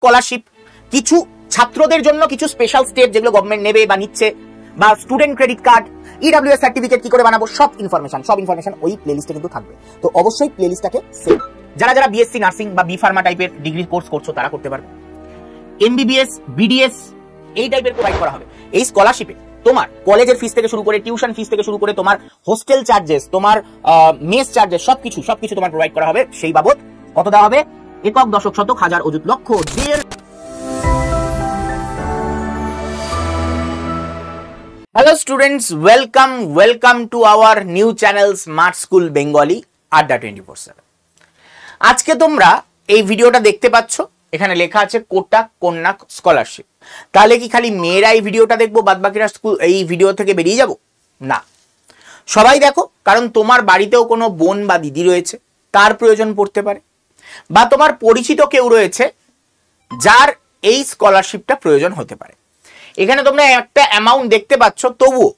Scholarship, কিছু ছাত্রদের জন্য কিছু স্পেশাল স্টেপ যেগুলো গভর্নমেন্ট নেবে বা নিচ্ছে, বা student credit card, EWS certificate কি করে বানাবো, সব ইনফরমেশন ওই প্লেলিস্টে কিন্তু থাকবে। তো অবশ্যই প্লেলিস্টটাকে সেভ। যারা বিএসসি নার্সিং বা বি ফার্মা টাইপের ডিগ্রি কোর্স করছো তারা করতে পারবে। এমবিবিএস, বিডিএস এই টাইপের প্রোভাইড করা হবে। এই স্কলারশিপে তোমার কলেজের ফিস থেকে শুরু করে, টিউশন ফিস থেকে শুরু করে, তোমার হোস্টেল চার্জেস, তোমার মেস চার্জেস, সবকিছু তোমার প্রোভাইড করা হবে। সেই বাবদ কত দেওয়া হবে? একক, দশক, শতক, হাজার, অযুত, লক্ষ, দেড়। Hello students, welcome to our new channel Smart School Bengali Adda 24/7। আজকে তোমরা এই ভিডিওটা দেখতে পাচ্ছ, এখানে লেখা আছে কোটাক কন্যা স্কলারশিপ। তাহলে কি খালি মেয়েরা এই ভিডিওটা দেখবো, বাদবাকিরা এই ভিডিও থেকে বেরিয়ে যাব? না, সবাই দেখো, কারণ তোমার বাড়িতেও কোনো বোন বা দিদি রয়েছে, তার প্রয়োজন পড়তে পারে, বা তোমার পরিচিত কেউ রয়েছে যার এই স্কলারশিপটা প্রয়োজন হতে পারে। এখানে তোমরা একটা অ্যামাউন্ট দেখতে পাচ্ছ, তবুও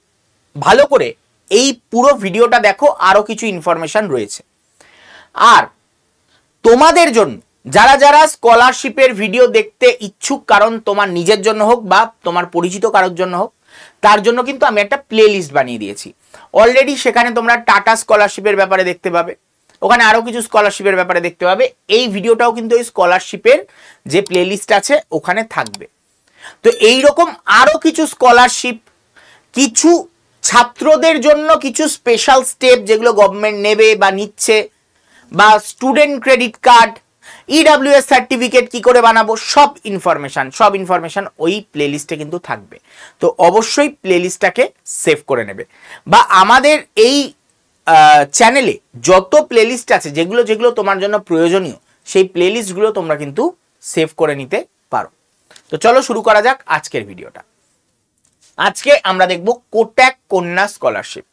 ভালো করে এই পুরো ভিডিওটা দেখো, আরো কিছু ইনফরমেশন রয়েছে। আর তোমাদের জন্য যারা স্কলারশিপের ভিডিও দেখতে ইচ্ছুক, কারণ তোমার নিজের জন্য হোক বা তোমার পরিচিত কারোর জন্য হোক, তার জন্য কিন্তু আমি একটা প্লে লিস্ট বানিয়ে দিয়েছি অলরেডি। সেখানে তোমরা টাটা স্কলারশিপের ব্যাপারে দেখতে পাবে, ওখানে আরো কিছু স্কলারশিপের ব্যাপারে দেখতে পাবে। এই ভিডিওটাও কিন্তু ওই স্কলারশিপের যে প্লে লিস্ট আছে ওখানে থাকবে। তো এইরকম আরো কিছু স্কলারশিপ, কিছু ছাত্রদের জন্য কিছু স্পেশাল স্টেপ যেগুলো গভর্নমেন্ট নেবে বা নিচ্ছে, বা student credit card, EWS certificate কি করে বানাবো, সব ইনফরমেশন ওই প্লেলিস্টে কিন্তু থাকবে। তো অবশ্যই প্লেলিস্টটাকে সেভ করে নেবে, বা আমাদের এই চ্যানেলে যত প্লেলিস্ট আছে যেগুলো তোমার জন্য প্রয়োজনীয়, সেই প্লেলিস্টগুলো তোমরা কিন্তু সেভ করে নিতে পারো। তো চলো শুরু করা যাক আজকের ভিডিওটা। আজকে আমরা দেখব কোটাক কন্যা স্কলারশিপ।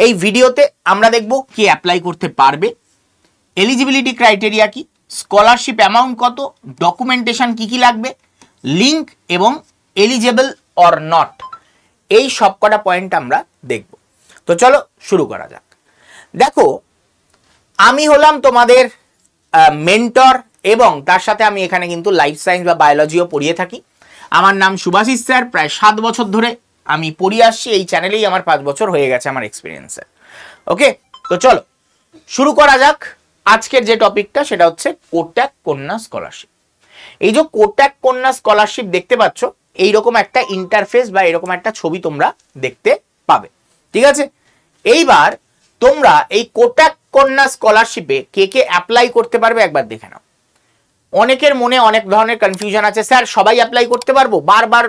এই ভিডিওতে আমরা দেখব কি অ্যাপ্লাই করতে পারবে, এলিজিবিলিটি ক্রাইটেরিয়া কি, স্কলারশিপ অ্যামাউন্ট কত, ডকুমেন্টেশন কি লাগবে, লিংক এবং এলিজেবল অর নট, এই সবকটা পয়েন্ট আমরা দেখব। তো চলো শুরু করা যাক। দেখো, আমি হলাম তোমাদের মেন্টর, এবং তার সাথে আমি এখানে কিন্তু লাইফ সায়েন্স বা বায়োলজিও পড়িয়ে থাকি। আমার নাম সুভাষিস স্যার, প্রায় 7 বছর ধরে আমি পড়িয়ে আসছি। এই চ্যানেলেই আমার 5 বছর হয়ে গেছে আমার এক্সপিরিয়েন্সে। ওকে, তো চলো শুরু করা যাক। আজকের যে টপিকটা সেটা হচ্ছে কোটাক কন্যা স্কলারশিপ। এই যে কোটাক কন্যা স্কলারশিপ দেখতে পাচ্ছ, এইরকম একটা ইন্টারফেস বা এরকম একটা ছবি তোমরা দেখতে পাবে, ঠিক আছে? এইবার তোমরা এই কোটাক কন্যা স্কলারশিপে কে অ্যাপ্লাই করতে পারবে একবার দেখে নাও। অনেকের মনে অনেক ধরনের কনফিউশন আছে, স্যার সবাই অ্যাপ্লাই করতে পারবো? বারবার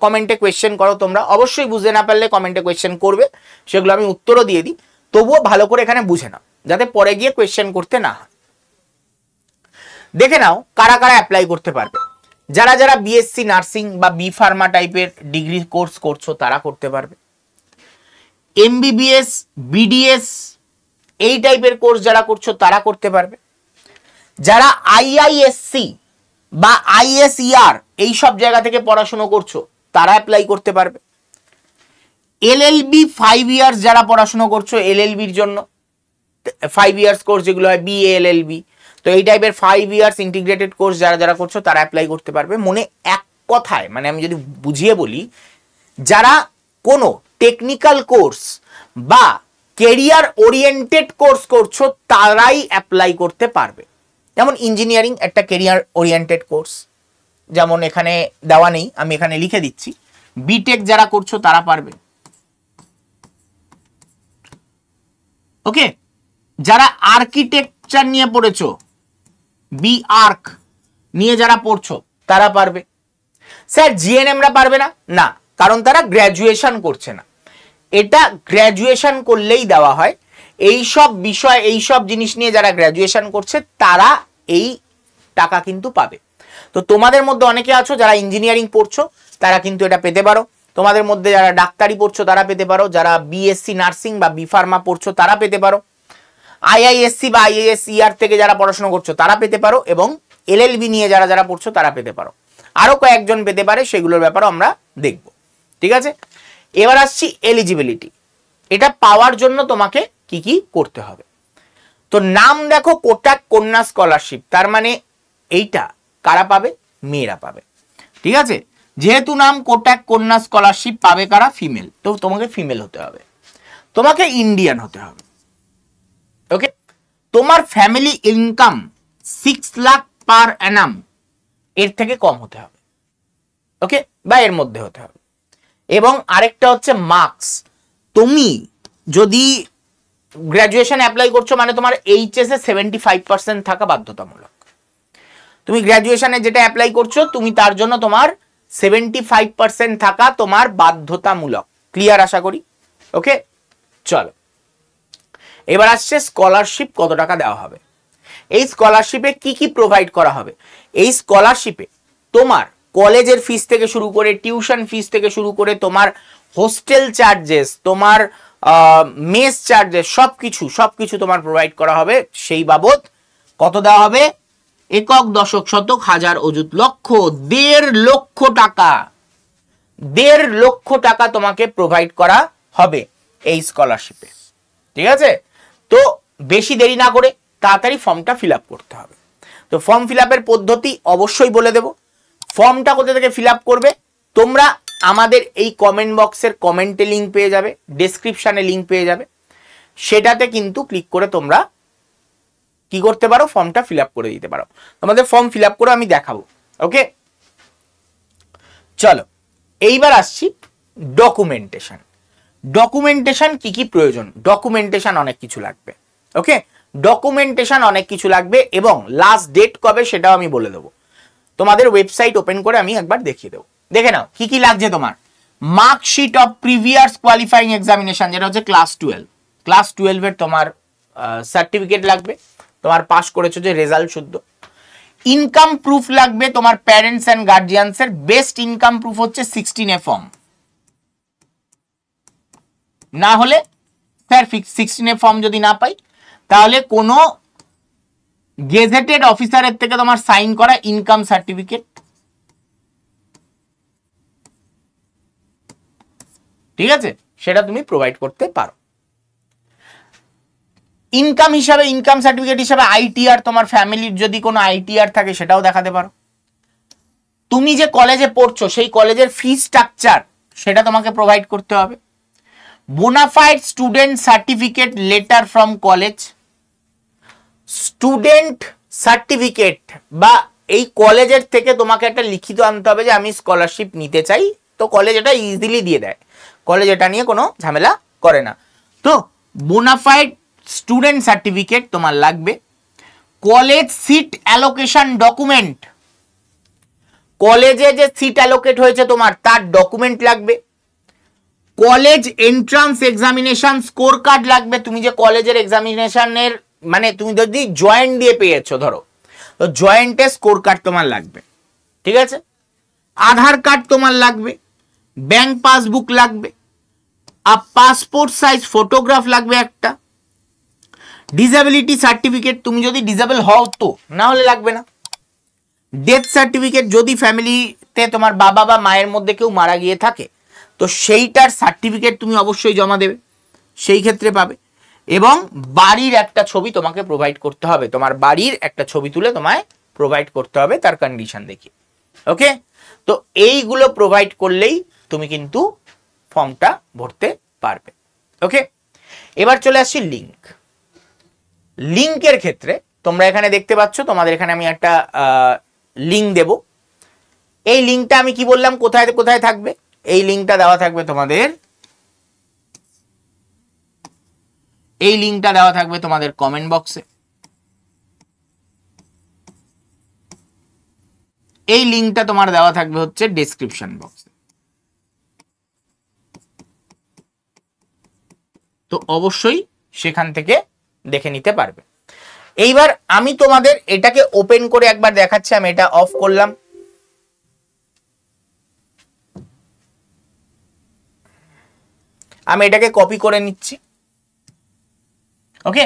কমেন্টে কোয়েশ্চেন করো তোমরা। অবশ্যই বুঝতে না পারলে কমেন্টে কোয়েশ্চেন করবে, সেগুলো আমি উত্তরও দিয়ে দিই। তবুও ভালো করে এখানে বুঝে নাও, যাতে পরে গিয়ে কোয়েশ্চেন করতে না হয়। দেখে নাও কারা অ্যাপ্লাই করতে পারবে। যারা বিএসসি নার্সিং বা বি ফার্মা টাইপের ডিগ্রি কোর্স করছো তারা করতে পারবে। এমবিবিএস, বিডিএস এই টাইপের কোর্স যারা করছো তারা করতে পারবে। যারা আইআইএসসি বা আইএসইআর এই সব জায়গা থেকে পড়াশোনা করছো তারা অ্যাপ্লাই করতে পারবে। এলএলবি 5 ইয়ার্স যারা পড়াশোনা করছো, এলএলবির জন্য 5 ইয়ার্স কোর্স যেগুলো হয় বিএ এলএলবি, তো এই টাইপের 5 ইয়ার্স ইন্টিগ্রেটেড কোর্স যারা করছো তারা অ্যাপ্লাই করতে পারবে। মনে এক কথায়, মানে আমি যদি বুঝিয়ে বলি, যারা কোনো টেকনিক্যাল কোর্স বা কেরিয়ার ওরিয়েন্টেড কোর্স করছো তারাই অ্যাপ্লাই করতে পারবে। যেমন ইঞ্জিনিয়ারিং একটা কেরিয়ার ওরিয়েন্টেড কোর্স, যেমন এখানে দেওয়া নেই, আমি এখানে লিখে দিচ্ছি। বিটেক যারা করছো তারা পারবে। ওকে, যারা আর্কিটেকচার নিয়ে পড়েছো, বি আর্ক নিয়ে যারা পড়ছো তারা পারবে। স্যার জিএনএমরা পারবে না? না, কারণ তারা গ্র্যাজুয়েশন করছে না। এটা গ্র্যাজুয়েশন করলেই দেওয়া হয়। এইসব বিষয়, এইসব জিনিস নিয়ে যারা গ্র্যাজুয়েশন করছে তারা এই টাকা কিন্তু পাবে। তো তোমাদের মধ্যে অনেকে আছো যারা ইঞ্জিনিয়ারিং পড়ছো, তারা কিন্তু এটা পেতে পারো। তোমাদের মধ্যে যারা ডাক্তারি পড়ছো তারা পেতে পারো। যারা বিএসসি নার্সিং বা বি ফার্মা পড়ছো তারা পেতে পারো। আইআইএসসি বা আইএসইআর থেকে যারা পড়াশোনা করছো তারা পেতে পারো, এবং এলএলবি নিয়ে যারা পড়ছো তারা পেতে পারো। আরো কয়েকজন পেতে পারে, সেগুলোর ব্যাপারে আমরা দেখব, ঠিক আছে? এবার আসছি এলিজিবিলিটি। এটা পাওয়ার জন্য তোমাকে কি করতে হবে। তো নাম দেখো, কোটাক কন্যা স্কলারশিপ, তার মানে এইটা কারা পাবে? মেয়েরা পাবে। ঠিক আছে, যেহেতু নাম কোটাক কন্যা স্কলারশিপ পাবে কারা? ফিমেল। তো তোমাকে ফিমেল হতে হবে, তোমাকে ইন্ডিয়ান হতে হবে। ওকে, তোমার ফ্যামিলি ইনকাম 6 লাখ পার অ্যানাম এর থেকে কম হতে হবে। ওকে, বা এর মধ্যে হতে হবে। এবং আরেকটা হচ্ছে মার্কস, তুমি যদি গ্র্যাজুয়েশন অ্যাপ্লাই করছো মানে তোমার এইচএস এ 75% থাকা বাধ্যতামূলক। তুমি গ্র্যাজুয়েশনে যেটা অ্যাপ্লাই করছো তুমি তার জন্য তোমার 75% থাকা তোমার বাধ্যতামূলক। ক্লিয়ার আশা করি। ওকে, চলো এবার আসছে স্কলারশিপ কত টাকা দেওয়া হবে। এই স্কলারশিপে কি কি প্রোভাইড করা হবে? এই স্কলারশিপে তোমার কলেজের ফিস থেকে শুরু করে, টিউশন ফিস থেকে শুরু করে, তোমার হোস্টেল চার্জেস, তোমার মেস চার্জেস, সবকিছু তোমার প্রোভাইড করা হবে। সেই বাবদ কত দেওয়া হবে? একক, দশক, শতক, হাজার, অযুত, লক্ষ, 1.5 লক্ষ টাকা। 1.5 লক্ষ টাকা তোমাকে প্রোভাইড করা হবে এই স্কলারশিপে। ঠিক আছে, তো বেশি দেরি না করে তাড়াতাড়ি ফর্মটা ফিল আপ করতে হবে। তো ফর্ম ফিল আপের পদ্ধতি অবশ্যই বলে দেব। ফর্মটা কোথা থেকে ফিল আপ করবে? তোমরা আমাদের এই কমেন্ট বক্সের কমেন্টে লিঙ্ক পেয়ে যাবে, ডেসক্রিপশনে লিঙ্ক পেয়ে যাবে, সেটাতে কিন্তু ক্লিক করে তোমরা কি করতে পারো? ফর্মটা ফিল আপ করে দিতে পারো। তোমাদের ফর্ম ফিল আপ করে আমি দেখাবো। ওকে, চলো এইবার আসছি ডকুমেন্টেশন। ডকুমেন্টেশন কি কি প্রয়োজন? ডকুমেন্টেশন অনেক কিছু লাগবে। ওকে, ডকুমেন্টেশন অনেক কিছু লাগবে এবং লাস্ট ডেট কবে সেটাও আমি বলে দেবো। তোমাদের ওয়েবসাইট ওপেন করে আমি একবার দেখিয়ে দেবো, দেখে নাও কি কি লাগছে। তোমার marksheet of previous qualifying examination, যেটা হচ্ছে ক্লাস 12, ক্লাস 12 এর তোমার সার্টিফিকেট লাগবে, তোমার পাস করেছো যে রেজাল্ট শুদ্ধ। ইনকাম প্রুফ লাগবে তোমার প্যারেন্টস অ্যান্ড গার্জিয়ানসের। বেস্ট ইনকাম প্রুফ হচ্ছে 16A ফর্ম, না হলে স্যার 16A ফর্ম যদি না পাই তাহলে কোনো গেজেটেড অফিসারের থেকে তোমার সাইন করা ইনকাম সার্টিফিকেট। ঠিক আছে, সেটা তুমি প্রোভাইড করতে পারো। ইনকাম হিসাবে, ইনকাম সার্টিফিকেট হিসাবে আইটিআর, তোমার ফ্যামিলির যদি কোনো আইটিআর থাকে সেটাও দেখাতে পারো। তুমি যে কলেজে পড়ছো সেই কলেজের ফি স্ট্রাকচার সেটা তোমাকে প্রোভাইড করতে হবে। Bona fide student certificate letter from college, student certificate বা এই কলেজের থেকে তোমাকে একটা লিখিত আনতে হবে যে আমি স্কলারশিপ নিতে চাই। তো কলেজ এটা ইজিলি দিয়ে দেয়, কলেজ এটা নিয়ে কোনো ঝামেলা করে না। তো বোনাফাইড স্টুডেন্ট সার্টিফিকেট তোমার লাগবে। কলেজ সিট অ্যালোকেশন ডকুমেন্ট, কলেজে যে সিট অ্যালোকেট হয়েছে তোমার তার ডকুমেন্ট লাগবে। College entrance examination score card লাগবে। তুমি যে কলেজের এক্সামিনেশনের মানে তুমি যদি জয়েন্ট দিয়ে পেয়েছো ধরো, তো জয়েন্টের স্কোর কার্ড তোমার লাগবে। ঠিক আছে, আধার কার্ড তোমার লাগবে, ব্যাংক পাসবুক লাগবে, আর পাসপোর্ট সাইজ ফটোগ্রাফ লাগবে একটা। ডিসেবিলিটি সার্টিফিকেট, তুমি যদি ডিসেবল হও তো, না হলে লাগবে না। ডেথ সার্টিফিকেট, যদি ফ্যামিলিতে তোমার বাবা বা মায়ের মধ্যে কেউ মারা গিয়ে থাকে তো সেইটার সার্টিফিকেট তুমি অবশ্যই জমা দেবে, সেই ক্ষেত্রে পাবে। এবং বাড়ির একটা ছবি তোমাকে প্রোভাইড করতে হবে, তোমার বাড়ির একটা ছবি তুলে তোমায় প্রোভাইড করতে হবে তার কন্ডিশন দেখে। ওকে, তো এইগুলো প্রোভাইড করলেই তুমি কিন্তু ফর্মটা ভরতে পারবে। ওকে, এবার চলে আসছি লিঙ্ক। লিঙ্কের ক্ষেত্রে তোমরা এখানে দেখতে পাচ্ছ, তোমাদের এখানে আমি একটা লিঙ্ক দেব। এই লিঙ্কটা আমি কি বললাম কোথায় কোথায় থাকবে? এই লিঙ্কটা দেওয়া থাকবে তোমাদের, এই লিঙ্কটা দেওয়া থাকবে তোমাদের কমেন্ট বক্সে। এই লিঙ্কটা তোমার দেওয়া থাকবে হচ্ছে ডেসক্রিপশন বক্সে। তো অবশ্যই সেখান থেকে দেখে নিতে পারবে। এইবার আমি তোমাদের এটাকে ওপেন করে একবার দেখাচ্ছি। আমি এটা অফ করলাম। আমি এটাকে কপি করে নিচ্ছি। ওকে,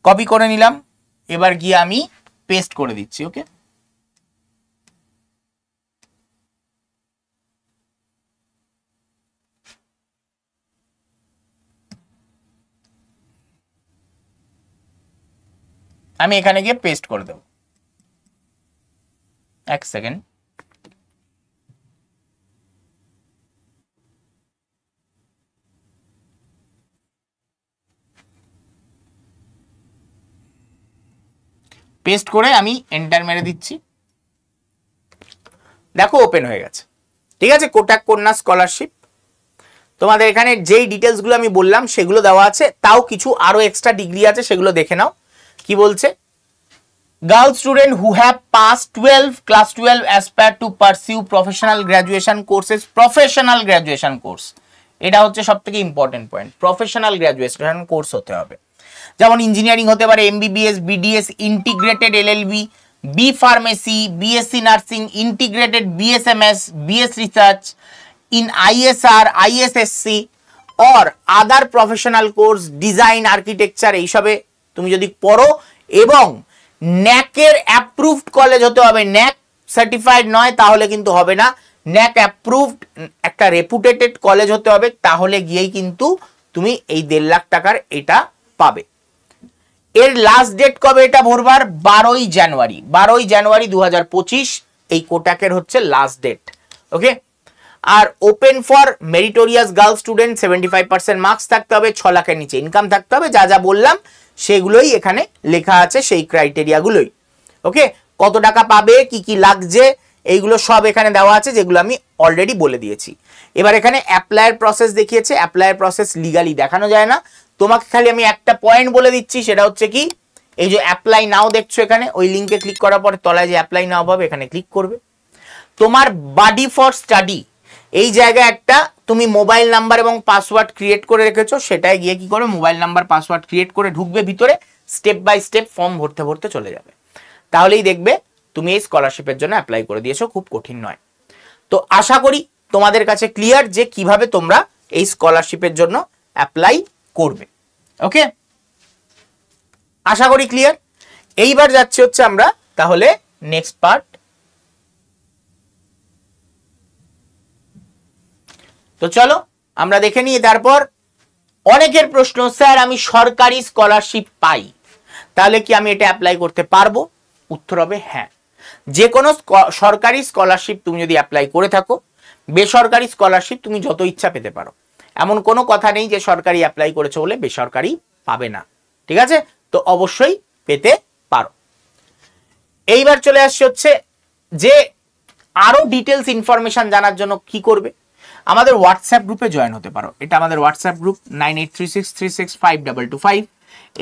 কপি করে নিলাম। এবার গিয়ে আমি পেস্ট করে দিচ্ছি। ওকে, আমি এখানে গিয়ে পেস্ট করে দেব। এক সেকেন্ড। পেস্ট করে আমি এন্টার মেরে দিচ্ছি, দেখো ওপেন হয়ে গেছে। ঠিক আছে, কোটাক কন্যা স্কলারশিপ, তোমাদের এখানে যেই ডিটেলস গুলো আমি বললাম সেগুলো দেওয়া আছে, তাও কিছু আরো এক্সট্রা ডিগ্রি আছে, সেগুলো দেখে নাও। কি বলছে, girl student who have pass 12 class 12 aspire to pursue professional graduation courses, professional graduation course, এটা হচ্ছে সব থেকে important point, professional graduation course হতে হবে। যেমন ইঞ্জিনিয়ারিং হতে পারে, MBBS, BDS, integrated LLB, B pharmacy, BSc nursing, integrated BSMS, BS research in ISR, ISSC or other professional course, design, architecture, এইসবে তুমি যদি পড়ো এবং ন্যাকের অ্যাপ্রুভড কলেজ হতে হবে, ন্যাক সার্টিফাইড নয় তাহলে কিন্তু হবে না, ন্যাক অ্যাপ্রুভড একটা রেপুটেটেড কলেজ হতে হবে, তাহলে গিয়েই কিন্তু তুমি এই 1.5 লাখ টাকার এটা পাবে। এর লাস্ট ডেট কবে এটা ভরবার, 12ই জানুয়ারি, 12ই জানুয়ারি 2025 এই কোটাকের হচ্ছে লাস্ট ডেট। ওকে, আর open for meritorious girl student, 75% marks থাকতে হবে, 6 লাখের নিচে ইনকাম থাকতে হবে, যা যা বললাম সেগুলোই এখানে লেখা আছে, সেই ক্রাইটেরিয়া গুলোই। ওকে, কত টাকা পাবে, কি কি লাগছে, এইগুলো সব এখানে দেওয়া আছে, যেগুলো আমি অলরেডি বলে দিয়েছি। এবার এখানে অ্যাপ্লাইয়ের প্রসেস দেখিয়েছে, অ্যাপ্লাইয়ের প্রসেস লিগালি দেখানো যায় না, তোমাকে খালি আমি একটা পয়েন্ট বলে দিচ্ছি, সেটা হচ্ছে কি, এই যে অ্যাপ্লাই নাও দেখছো এখানে, ওই লিঙ্কে ক্লিক করার পরে তলায় যে অ্যাপ্লাই নাও পাবে এখানে ক্লিক করবে। তোমার বাডি ফর স্টাডি এই জায়গায় একটা তুমি মোবাইল নাম্বার এবং পাসওয়ার্ড ক্রিয়েট করে রেখেছো, সেটাই গিয়ে কি করবে, মোবাইল নাম্বার পাসওয়ার্ড ক্রিয়েট করে ঢুকবে ভিতরে, স্টেপ বাই স্টেপ ফর্ম ভরতে ভরতে চলে যাবে, তাহলেই দেখবে তুমি এই স্কলারশিপের জন্য অ্যাপ্লাই করে দিয়েছো, খুব কঠিন নয়। তো আশা করি তোমাদের কাছে ক্লিয়ার যে কিভাবে তোমরা এই স্কলারশিপের জন্য অ্যাপ্লাই করবে। ওকে, আশা করি ক্লিয়ার। এইবার যাচ্ছে হচ্ছে আমরা তাহলে নেক্সট পার্ট। তো চলো আমরা দেখে নিই। তারপর অনেকের প্রশ্ন, স্যার আমি সরকারি স্কলারশিপ পাই, তাহলে কি আমি এটা অ্যাপ্লাই করতে পারবো? উত্তর হবে হ্যাঁ, যে কোনো সরকারি স্কলারশিপ তুমি যদি অ্যাপ্লাই করে থাকো, বেসরকারি স্কলারশিপ তুমি যত ইচ্ছা পেতে পারো, এমন কোনো কথা নেই যে সরকারি অ্যাপ্লাই করেছো বলে বেসরকারি পাবে না। ঠিক আছে, তো অবশ্যই পেতে পারো। এইবার চলে আসছে হচ্ছে যে আরো ডিটেলস ইনফরমেশন জানার জন্য কি করবে, আমাদের হোয়াটসঅ্যাপ গ্রুপে জয়েন হতে পারো। এটা আমাদের হোয়াটসঅ্যাপ গ্রুপ 9836365225,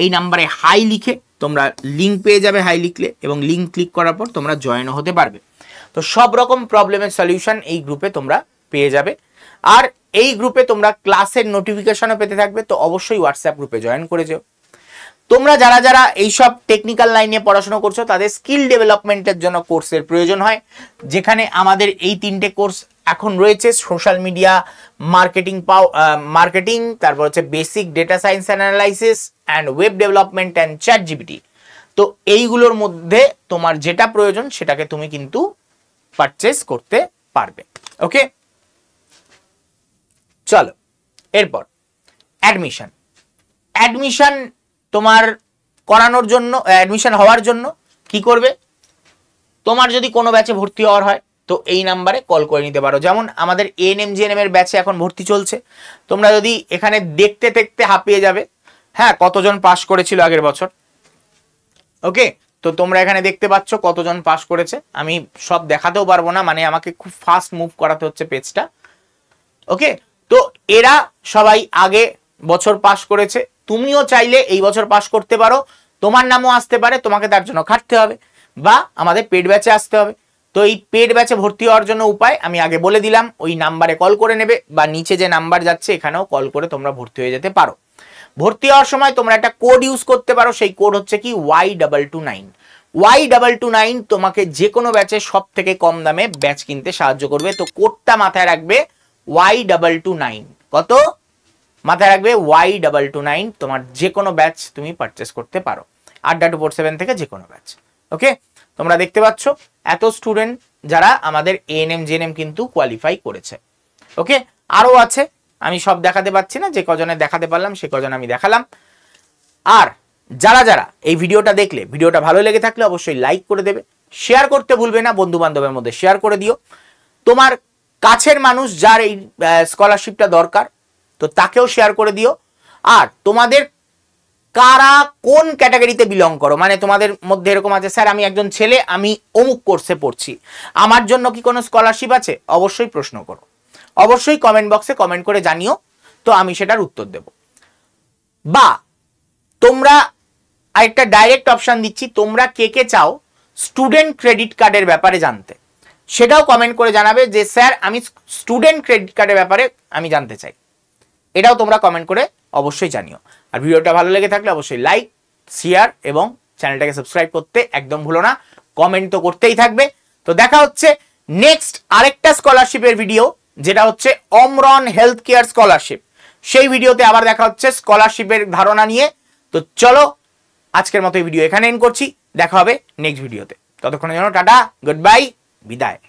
এই নাম্বারে হাই লিখে তোমরা লিঙ্ক পেয়ে যাবে, হাই লিখলে, এবং লিঙ্ক ক্লিক করার পর তোমরা জয়েন হতে পারবে। তো সব রকম প্রবলেমের সলিউশন এই গ্রুপে তোমরা পেয়ে যাবে, আর এই গ্রুপে তোমরা ক্লাসের নোটিফিকেশনও পেতে থাকবে। তো অবশ্যই হোয়াটসঅ্যাপ গ্রুপে জয়েন করে যেও। তোমরা যারা যারা এইসব টেকনিক্যাল লাইনে পড়াশোনা করছো, তাদের স্কিল ডেভেলপমেন্টের জন্য কোর্সের প্রয়োজন হয়, যেখানে আমাদের এই 3টে কোর্স এখন রয়েছে, সোশ্যাল মিডিয়া মার্কেটিং, তারপর হচ্ছে basic data science analysis and web development and chat GPT. তো এইগুলোর মধ্যে তোমার যেটা প্রয়োজন সেটাকে তুমি কিন্তু পারচেস করতে পারবে। ওকে, চলো এরপর অ্যাডমিশন তোমার করানোর জন্য, অ্যাডমিশন হওয়ার জন্য কি করবে, তোমার যদি কোনো ব্যাচে ভর্তি হওয়ার হয় তো এই নাম্বারে কল করে নিতে পারো। যেমন আমাদের এএনএম জিএনএম এর ব্যাচে এখন ভর্তি চলছে, তোমরা যদি এখানে দেখতে দেখতে হাঁপিয়ে যাবে, হ্যাঁ কতজন পাস করেছিল আগের বছর। ওকে, তো তোমরা এখানে দেখতে পাচ্ছ কতজন পাস করেছে, আমি সব দেখাতেও পারবো না, মানে আমাকে খুব ফাস্ট মুভ করাতে হচ্ছে পেজটা। ওকে, তো এরা সবাই আগে বছর পাস করেছে, তুমিও চাইলে এই বছর পাস করতে পারো, তোমার নামও আসতে পারে, তোমাকে তার জন্য খাটতে হবে বা আমাদের পেড ব্যাচে আসতে হবে। তো এই পেড ব্যাচে ভর্তি হওয়ার জন্য উপায় আমি আগে বলে দিলাম, ওই নাম্বারে কল করে নেবে বা নিচে যে নাম্বার যাচ্ছে এখানেও কল করে তোমরা ভর্তি হয়ে যেতে পারো। ভর্তি হওয়ার সময় তোমরা একটা কোড ইউজ করতে পারো, সেই কোড হচ্ছে কি Y229। Y229 তোমাকে যে কোনো ব্যাচে সব থেকে কম দামে ব্যাচ কিনতে সাহায্য করবে। তো কোডটা মাথায় রাখবে Y229, কত মাথায় রাখবে Y229, তোমার যে কোনো ব্যাচ তুমি পারচেস করতে পারো, আড্ডা 247 থেকে যে কোনো ব্যাচ। ওকে, তোমরা দেখতে পাচ্ছ এত স্টুডেন্ট যারা আমাদের এএনএম জিএনএম কিন্তু কোয়ালিফাই করেছে। ওকে, আরো আছে, আমি সব দেখাতে পাচ্ছি না, যে কজনে দেখাতে পারলাম সে কজন আমি দেখালাম। আর যারা যারা এই ভিডিওটা দেখলে, ভিডিওটা ভালো লেগে থাকলে অবশ্যই লাইক করে দেবে, শেয়ার করতে ভুলবে না, বন্ধু বান্ধবের মধ্যে শেয়ার করে দিও। তোমার কাছের মানুষ যার এই স্কলারশিপটা দরকার, তো তাকেও শেয়ার করে দিও। আর তোমাদের কারা কোন ক্যাটাগরিতে বিলং করো, মানে তোমাদের মধ্যে এরকম আছে স্যার আমি একজন ছেলে, আমি অমুক কোর্সে পড়ছি, আমার জন্য কি কোনো স্কলারশিপ আছে? অবশ্যই প্রশ্ন করো, অবশ্যই কমেন্ট বক্সে কমেন্ট করে জানিও, তো আমি সেটার উত্তর দেব। বা তোমরা আরেকটা ডাইরেক্ট অপশন দিচ্ছি, তোমরা কে কে চাও স্টুডেন্ট ক্রেডিট কার্ডের ব্যাপারে জানতে, সেটাও কমেন্ট করে জানাবে যে স্যার আমি স্টুডেন্ট ক্রেডিট কার্ডের ব্যাপারে আমি জানতে চাই, এটাও তোমরা কমেন্ট করে অবশ্যই জানিও। আর ভিডিওটা ভালো লেগে থাকলে অবশ্যই লাইক, শেয়ার এবং চ্যানেলটাকে সাবস্ক্রাইব করতে একদম ভুলো না, কমেন্ট তো করতেই থাকবে। তো দেখা হচ্ছে নেক্সট আরেকটা স্কলারশিপের ভিডিও, যেটা হচ্ছে অমরন হেলথ কেয়ার স্কলারশিপ, সেই ভিডিওতে আবার দেখা হচ্ছে স্কলারশিপের ধারণা নিয়ে। তো চলো আজকের মতো এই ভিডিও এখানে এন্ড করছি, দেখা হবে নেক্সট ভিডিওতে, ততক্ষণের জন্য টাটা, গুড বাই, বিদায়।